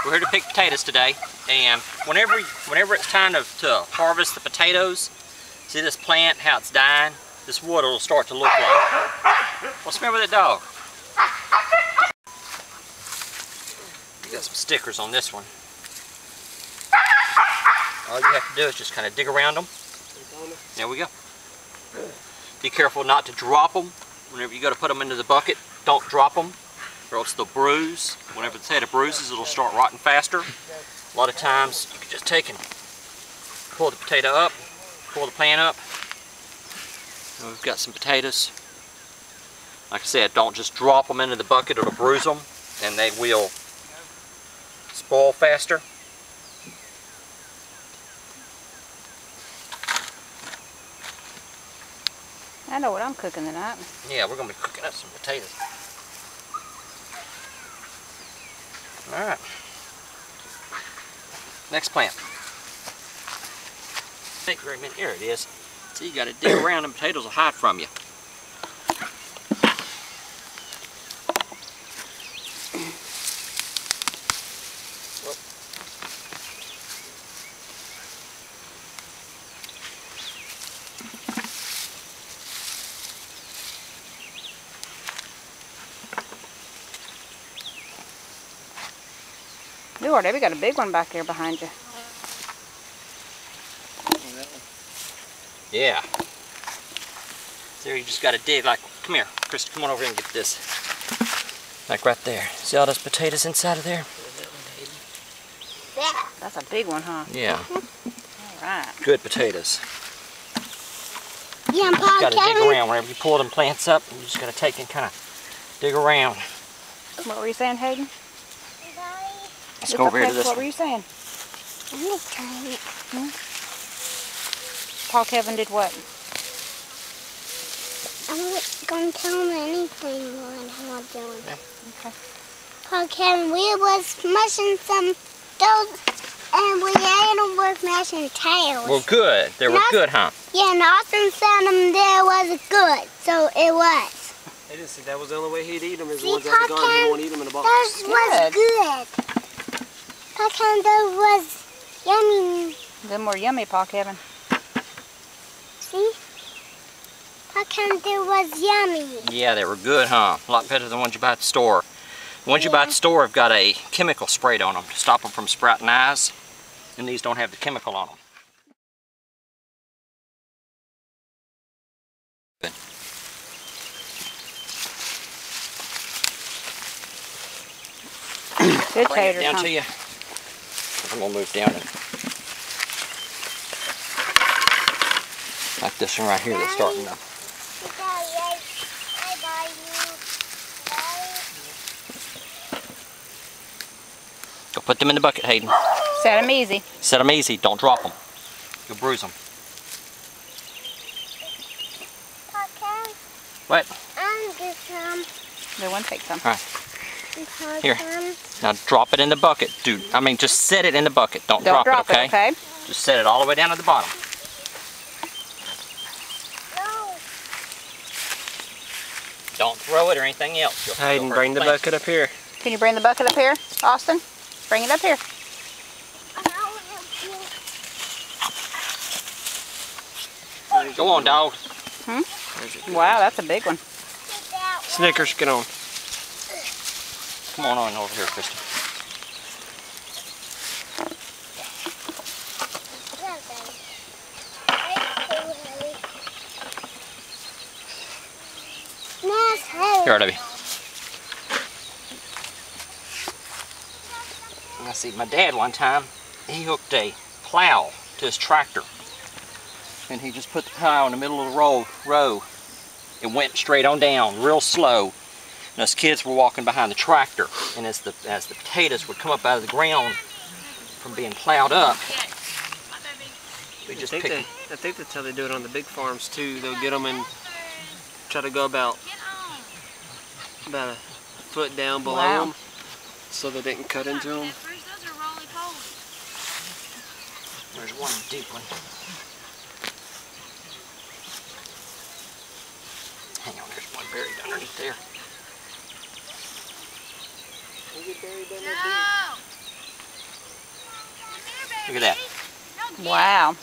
We're here to pick potatoes today, and whenever it's time to harvest the potatoes, see this plant, how it's dying? This wood will start to look like. What's the matter with that dog? You got some stickers on this one. All you have to do is just kind of dig around them. There we go. Be careful not to drop them. Whenever you go to put them into the bucket, don't drop them, or else they'll bruise. Whenever the potato bruises, it'll start rotting faster. A lot of times, you can just take and pull the potato up, pull the plant up. And we've got some potatoes. Like I said, don't just drop them into the bucket, it'll bruise them, and they will spoil faster. I know what I'm cooking tonight. Yeah, we're going to be cooking up some potatoes. Alright. Next plant. Take very minute. Here it is. See, you got to dig around and potatoes will hide from you. Lord, we got a big one back here behind you. Yeah. There, you just got to dig like, come here, Krista, come on over here and get this. Like right there. See all those potatoes inside of there? That's a big one, huh? Yeah. Alright. Good potatoes. Yeah, You just got to dig around. Whenever you pull them plants up, you just got to take and kind of dig around. What were you saying, Hayden? Let's go over here to this What were one. you saying? Hmm? Paul Kevin did what? I'm not going to tell him anything what I'm doing. Okay. Paul Kevin, we was mushing some those, and we ate them with mashed potatoes. Well, good. They were good, huh? Yeah, and Austin said them there was good, so it was. They didn't see that was the only way he'd eat them is the See, ones that are gone. He Paul won't eat them in a box. That was good. Paul Kevin, that was yummy. Them were yummy, Paul Kevin. See? Paul Kevin, that was yummy. Yeah, they were good, huh? A lot better than the ones you buy at the store. The ones you buy at the store have got a chemical sprayed on them to stop them from sprouting eyes, and these don't have the chemical on them. Good. Good Bring it taters, down huh? to you. I'm gonna move down and like this one right here that's starting to. Go put them in the bucket, Hayden. Set them easy. Set them easy. Don't drop them. You'll bruise them. What? I'm get some. They want to take some. All right. Here. Now drop it in the bucket, dude. I mean, just set it in the bucket. Don't drop it, okay? Okay. Just set it all the way down to the bottom. No. Don't throw it or anything else. You'll Hayden, hurt bring the plants. bucket up here. Can you bring the bucket up here, Austin? Bring it up here. Go on, dog. Wow, that's a big one. Snickers, get on. Come on over here, Kristen. Here, Debbie. I see my dad one time, he hooked a plow to his tractor. And he just put the plow in the middle of the row. It went straight on down, real slow. And us kids were walking behind the tractor. And as the potatoes would come up out of the ground from being plowed up, we just picked them. I think that's how they do it on the big farms too. They'll get them and try to go about a foot down below them so that they can cut into them. There's one deep one. Hang on, there's one buried underneath there. Look at that. Wow.